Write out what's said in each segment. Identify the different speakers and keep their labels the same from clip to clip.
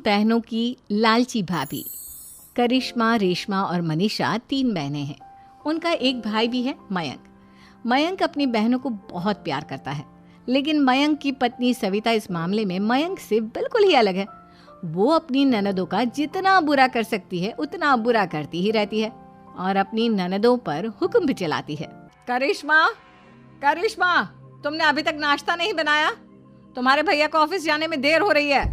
Speaker 1: बहनों की लालची भाभी। करिश्मा, रेशमा और मनीषा 3 बहनें हैं। उनका एक भाई भी है, मयंक। मयंक अपनी बहनों को बहुत प्यार करता है, लेकिन मयंक की पत्नी सविता इस मामले में मयंक से बिल्कुल ही अलग है। वो अपनी ननदों का जितना बुरा कर सकती है उतना बुरा करती ही रहती है और अपनी ननदों पर हुक्म भी चलाती है। करिश्मा, करिश्मा, तुमने अभी तक नाश्ता नहीं बनाया? तुम्हारे भैया को ऑफिस जाने में देर हो रही है।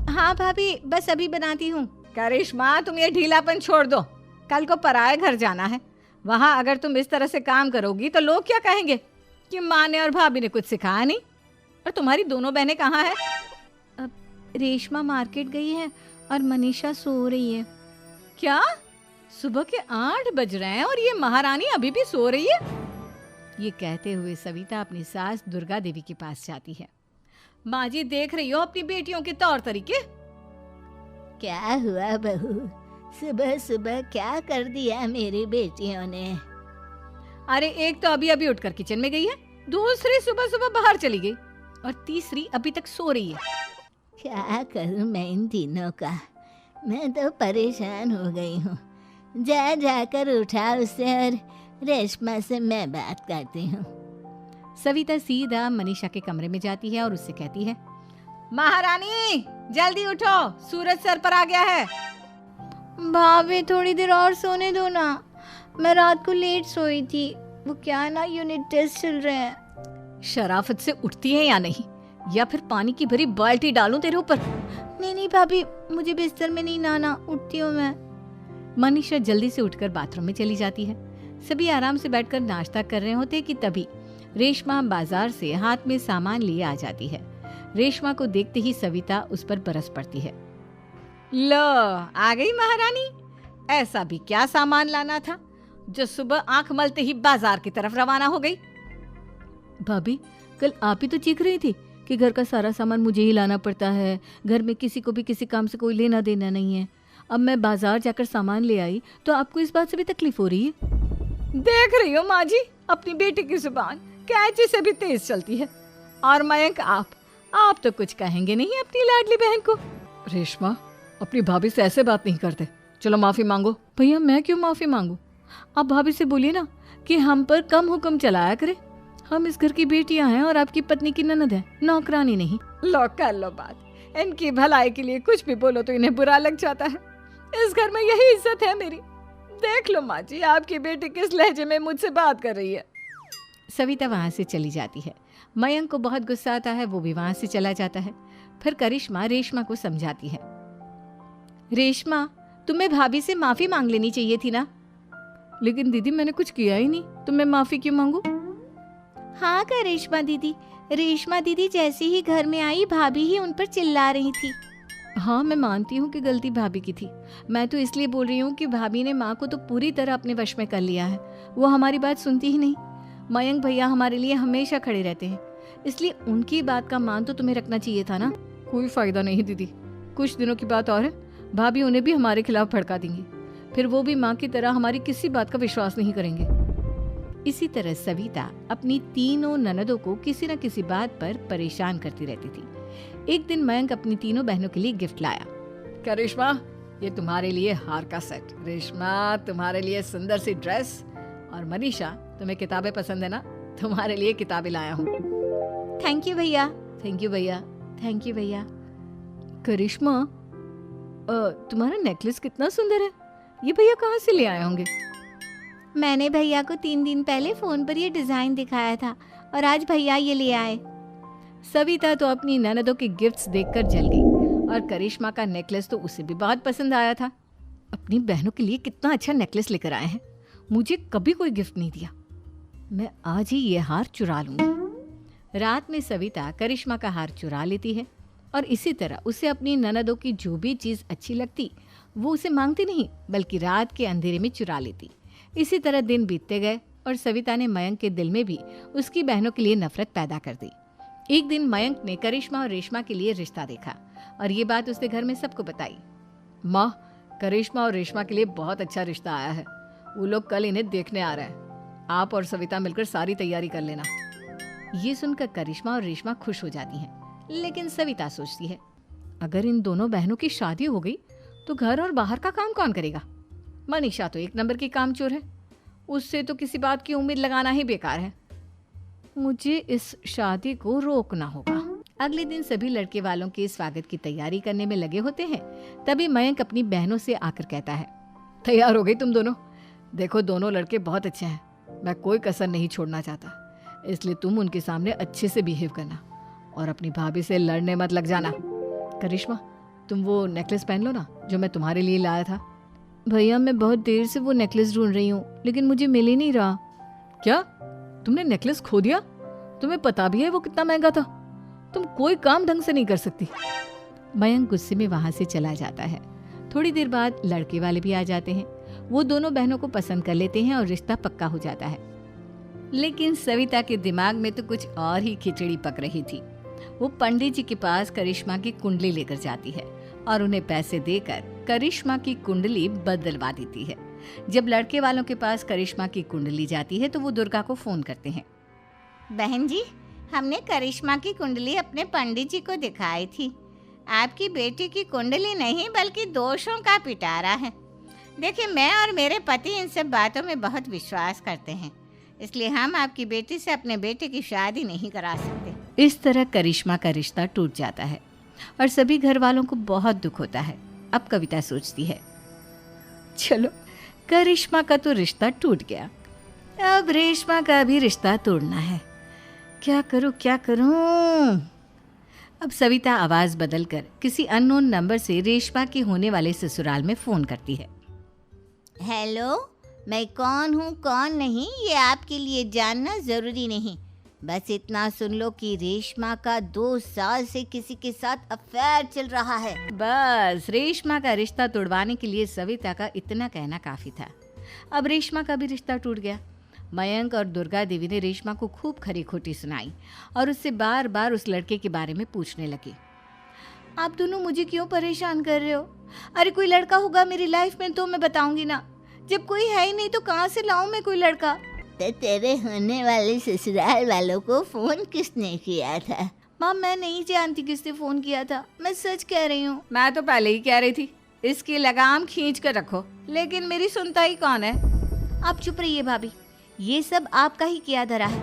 Speaker 1: हाँ भाभी, बस अभी बनाती हूँ। करिश्मा, तुम ये ढीलापन छोड़ दो। कल को पराये घर जाना है। वहाँ अगर तुम इस तरह से काम करोगी तो लोग क्या कहेंगे कि माँ ने और भाभी ने कुछ सिखाया नहीं। और तुम्हारी दोनों बहनें कहाँ हैं? अब रेशमा मार्केट गई है और मनीषा सो रही है। क्या? सुबह के 8 बज रहे हैं और ये महारानी अभी भी सो रही है? ये कहते हुए सविता अपनी सास दुर्गा देवी के पास जाती है। माँ जी, देख रही हो अपनी बेटियों के तौर तरीके?
Speaker 2: क्या हुआ बहू, सुबह सुबह क्या कर दिया मेरी बेटियों ने?
Speaker 1: अरे एक तो अभी अभी उठकर किचन में गई है, दूसरी सुबह सुबह बाहर चली गई और तीसरी अभी तक सो रही है।
Speaker 2: क्या करूं मैं इन तीनों का, मैं तो परेशान हो गई हूँ। जा जाकर उठा उसे और रेशमा से मैं बात करती हूँ।
Speaker 1: सविता सीधा मनीषा के कमरे में जाती है और उससे कहती है, महारानी जल्दी उठो, सूरज सर पर आ गया है।
Speaker 3: भाभी थोड़ी देर और सोने दो ना, मैं रात को लेट सोई थी। वो क्या ना, यूनिट टेस्ट चल रहे हैं।
Speaker 1: शराफत से उठती है या नहीं, या फिर पानी की भरी बाल्टी डालूं तेरे ऊपर?
Speaker 3: नहीं भाभी, मुझे बिस्तर में नहीं नहाना, उठती हूँ मैं।
Speaker 1: मनीषा जल्दी से उठकर बाथरूम में चली जाती है। सभी आराम से बैठकर नाश्ता कर रहे होते कि तभी रेशमा बाजार से हाथ में सामान लिए आ जाती है। रेशमा को देखते ही सविता उस पर बरस पड़ती है। लो, आ गई महारानी। ऐसा भी क्या सामान लाना था जो सुबह आंख मलते ही बाजार की तरफ रवाना हो गई? भाभी, कल आप ही तो चीख रही थी कि घर का सारा सामान मुझे ही लाना पड़ता है, घर में किसी को भी किसी काम से कोई लेना देना नहीं है। अब मैं बाजार जाकर सामान ले आई तो आपको इस बात से भी तकलीफ हो रही है? देख रही हो माँ जी, अपनी बेटी की जुबान कैंची से भी तेज चलती है। और मयंक, आप तो कुछ कहेंगे नहीं अपनी लाडली बहन को। रेशमा, अपनी भाभी से ऐसे बात नहीं करते। चलो माफी मांगो। भैया, मैं क्यों माफी मांगू? आप भाभी से बोलिए ना कि हम पर कम हुक्म चलाया करे। हम इस घर की बेटियां हैं और आपकी पत्नी की ननद है, नौकरानी नहीं। लो कर लो बात। इनकी भलाई के लिए कुछ भी बोलो तो इन्हें बुरा लग जाता है। इस घर में यही इज्जत है मेरी। देख लो माँ जी, आपकी बेटी किस लहजे में मुझसे बात कर रही है। सविता वहां से चली जाती है। मयंक को बहुत गुस्सा आता है, वो भी वहां से चला जाता है। फिर करिश्मा रेशमा को समझाती है, रेशमा, तुम्हें भाभी से माफी मांग लेनी चाहिए थी ना। लेकिन दीदी, मैंने कुछ किया ही नहीं, तो मैं माफी क्यों मांगू?
Speaker 3: हाँ करिश्मा दीदी, रेशमा दीदी जैसे ही घर में आई भाभी ही उन पर चिल्ला रही थी।
Speaker 1: हाँ, मैं मानती हूँ कि गलती भाभी की थी। मैं तो इसलिए बोल रही हूँ कि भाभी ने माँ को तो पूरी तरह अपने वश में कर लिया है। वो हमारी बात सुनती ही नहीं। मयंक भैया हमारे लिए हमेशा खड़े रहते हैं, इसलिए उनकी बात का मान तो तुम्हें रखना चाहिए था ना। कोई फायदा नहीं दीदी, कुछ दिनों की बात और है, भाभी उन्हें भी हमारे खिलाफ भड़का देंगी। फिर वो भी माँ की तरह हमारी किसी बात का विश्वास नहीं करेंगे। इसी तरह सविता अपनी तीनों ननदों को किसी न किसी बात पर परेशान करती रहती थी। एक दिन मयंक अपनी तीनों बहनों के लिए गिफ्ट लाया। क्या रेशमा, ये तुम्हारे लिए हार का सेट। रेशमा, तुम्हारे लिए सुंदर सी ड्रेस। और मनीषा, तुम्हें किताबें पसंद है ना, तुम्हारे लिए किताबें लाया हूँ।
Speaker 3: थैंक यू भैया।
Speaker 1: थैंक यू भैया। थैंक यू भैया। करिश्मा, तुम्हारा नेकलेस कितना सुंदर है, ये भैया कहाँ से ले आए होंगे?
Speaker 3: मैंने भैया को 3 दिन पहले फोन पर ये डिजाइन दिखाया था और आज भैया ये ले आए।
Speaker 1: सविता तो अपनी ननदों के गिफ्ट्स देखकर जल गई और करिश्मा का नेकलेस तो उसे भी बहुत पसंद आया था। अपनी बहनों के लिए कितना अच्छा नेकलेस लेकर आए हैं, मुझे कभी कोई गिफ्ट नहीं दिया। मैं आज ही ये हार चुरा लूंगी। रात में सविता करिश्मा का हार चुरा लेती है और इसी तरह उसे अपनी ननदों की जो भी चीज़ अच्छी लगती वो उसे मांगती नहीं, बल्कि रात के अंधेरे में चुरा लेती। इसी तरह दिन बीतते गए और सविता ने मयंक के दिल में भी उसकी बहनों के लिए नफरत पैदा कर दी। एक दिन मयंक ने करिश्मा और रेशमा के लिए रिश्ता देखा और ये बात उसने घर में सबको बताई। माँ, करिश्मा और रेशमा के लिए बहुत अच्छा रिश्ता आया है, वो लोग कल इन्हें देखने आ रहे हैं। आप और सविता मिलकर सारी तैयारी कर लेना। ये सुनकर करिश्मा और रेशमा खुश हो जाती हैं, लेकिन सविता सोचती है, अगर इन दोनों बहनों की शादी हो गई तो घर और बाहर का काम कौन करेगा? मनीषा तो एक नंबर की कामचोर है, उससे तो किसी बात की उम्मीद लगाना ही बेकार है। मुझे इस शादी को रोकना होगा। अगले दिन सभी लड़के वालों के स्वागत की तैयारी करने में लगे होते हैं। तभी मयंक अपनी बहनों से आकर कहता है, तैयार हो गई तुम दोनों? देखो दोनों लड़के बहुत अच्छे हैं, मैं कोई कसर नहीं छोड़ना चाहता, इसलिए तुम उनके सामने अच्छे से बिहेव करना और अपनी भाभी से लड़ने मत लग जाना। करिश्मा, तुम वो नेकलेस पहन लो ना जो मैं तुम्हारे लिए लाया था। भैया मैं बहुत देर से वो नेकलेस ढूंढ रही हूँ, लेकिन मुझे मिल ही नहीं रहा। क्या तुमने नेकलेस खो दिया? तुम्हें पता भी है वो कितना महंगा था? तुम कोई काम ढंग से नहीं कर सकती। मयंक गुस्से में वहां से चला जाता है। थोड़ी देर बाद लड़के वाले भी आ जाते हैं। वो दोनों बहनों को पसंद कर लेते हैं और रिश्ता पक्का हो जाता है। लेकिन सविता के दिमाग में तो कुछ और ही खिचड़ी पक रही थी। वो पंडित जी के पास करिश्मा की कुंडली लेकर जाती है और उन्हें पैसे देकर करिश्मा की कुंडली बदलवा देती है। जब लड़के वालों के पास करिश्मा की कुंडली जाती है तो वो दुर्गा को फोन करते हैं।
Speaker 2: बहन जी, हमने करिश्मा की कुंडली अपने पंडित जी को दिखाई थी। आपकी बेटी की कुंडली नहीं बल्कि दोषों का पिटारा है। देखिए, मैं और मेरे पति इन सब बातों में बहुत विश्वास करते हैं, इसलिए हम आपकी बेटी से अपने बेटे की शादी नहीं करा सकते।
Speaker 1: इस तरह करिश्मा का रिश्ता टूट जाता है और सभी घर वालों को बहुत दुख होता है। अब कविता सोचती है, चलो करिश्मा का तो रिश्ता टूट गया, अब रेशमा का भी रिश्ता तोड़ना है। क्या करूं? अब सविता आवाज बदलकर किसी अननोन नंबर से रेशमा के होने वाले ससुराल में फोन करती है।
Speaker 2: हेलो, मैं कौन हूँ कौन नहीं ये आपके लिए जानना ज़रूरी नहीं। बस इतना सुन लो कि रेशमा का 2 साल से किसी के साथ अफेयर चल रहा है।
Speaker 1: बस रेशमा का रिश्ता तोड़वाने के लिए सविता का इतना कहना काफी था। अब रेशमा का भी रिश्ता टूट गया। मयंक और दुर्गा देवी ने रेशमा को खूब खरी खोटी सुनाई और उससे बार बार उस लड़के के बारे में पूछने लगे। आप दोनों मुझे क्यों परेशान कर रहे हो? अरे कोई लड़का होगा मेरी लाइफ में तो मैं बताऊंगी ना, जब कोई है ही नहीं तो कहाँ से लाऊं मैं कोई लड़का?
Speaker 2: तो तेरे होने वाले ससुराल वालों को फोन किसने किया था?
Speaker 3: माँ मैं नहीं जानती किसने फोन किया था, मैं सच कह रही हूँ।
Speaker 1: मैं तो पहले ही कह रही थी इसकी लगाम खींच कर रखो, लेकिन मेरी सुनता ही कौन है।
Speaker 3: आप चुप रहिए भाभी, ये सब आपका ही किया धरा है।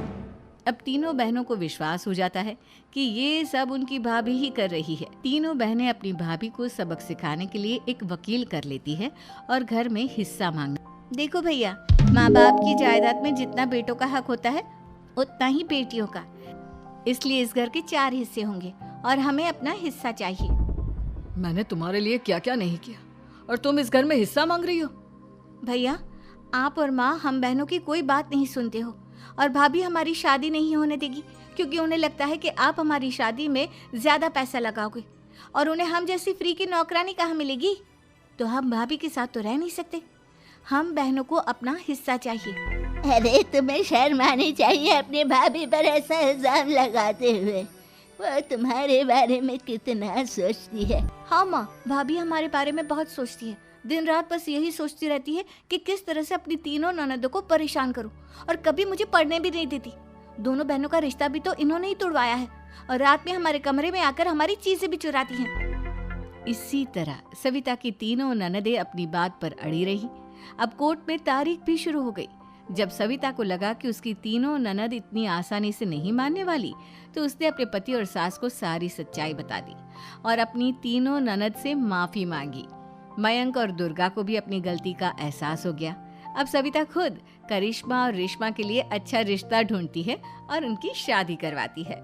Speaker 1: अब तीनों बहनों को विश्वास हो जाता है कि ये सब उनकी भाभी ही कर रही है। तीनों बहनें अपनी भाभी को सबक सिखाने के लिए एक वकील कर लेती है और घर में हिस्सा मांगना।
Speaker 3: देखो भैया, माँ बाप की जायदाद में जितना बेटों का हक होता है उतना ही बेटियों का, इसलिए इस घर के 4 हिस्से होंगे और हमें अपना हिस्सा चाहिए।
Speaker 1: मैंने तुम्हारे लिए क्या क्या नहीं किया और तुम इस घर में हिस्सा मांग रही हो?
Speaker 3: भैया, आप और माँ हम बहनों की कोई बात नहीं सुनते हो और भाभी हमारी शादी नहीं होने देगी क्योंकि उन्हें लगता है कि आप हमारी शादी में ज्यादा पैसा लगाओगे और उन्हें हम जैसी फ्री की नौकरानी कहाँ मिलेगी। तो हम भाभी के साथ तो रह नहीं सकते, हम बहनों को अपना हिस्सा चाहिए।
Speaker 2: अरे तुम्हें शर्म आनी चाहिए अपनी भाभी पर ऐसा इल्जाम लगाते हुए। वो तुम्हारे बारे में कितना सोचती है।
Speaker 3: हाँ माँ, भाभी हमारे बारे में बहुत सोचती है, दिन रात बस यही सोचती रहती है कि किस तरह से अपनी तीनों ननदों को परेशान करूं और कभी मुझे पढ़ने भी नहीं देती। दोनों बहनों का रिश्ता भी तो इन्होंने ही तोड़वाया है और रात में हमारे कमरे में आकर हमारी चीजें भी चुराती हैं।
Speaker 1: इसी तरह सविता की तीनों ननदें अपनी बात पर अड़ी रही। अब कोर्ट में तारीख भी शुरू हो गई। जब सविता को लगा कि उसकी तीनों ननद इतनी आसानी से नहीं मानने वाली, तो उसने अपने पति और सास को सारी सच्चाई बता दी और अपनी तीनों ननद से माफी मांगी। मयंक और दुर्गा को भी अपनी गलती का एहसास हो गया। अब सविता खुद करिश्मा और रेशमा के लिए अच्छा रिश्ता ढूंढती है और उनकी शादी करवाती है।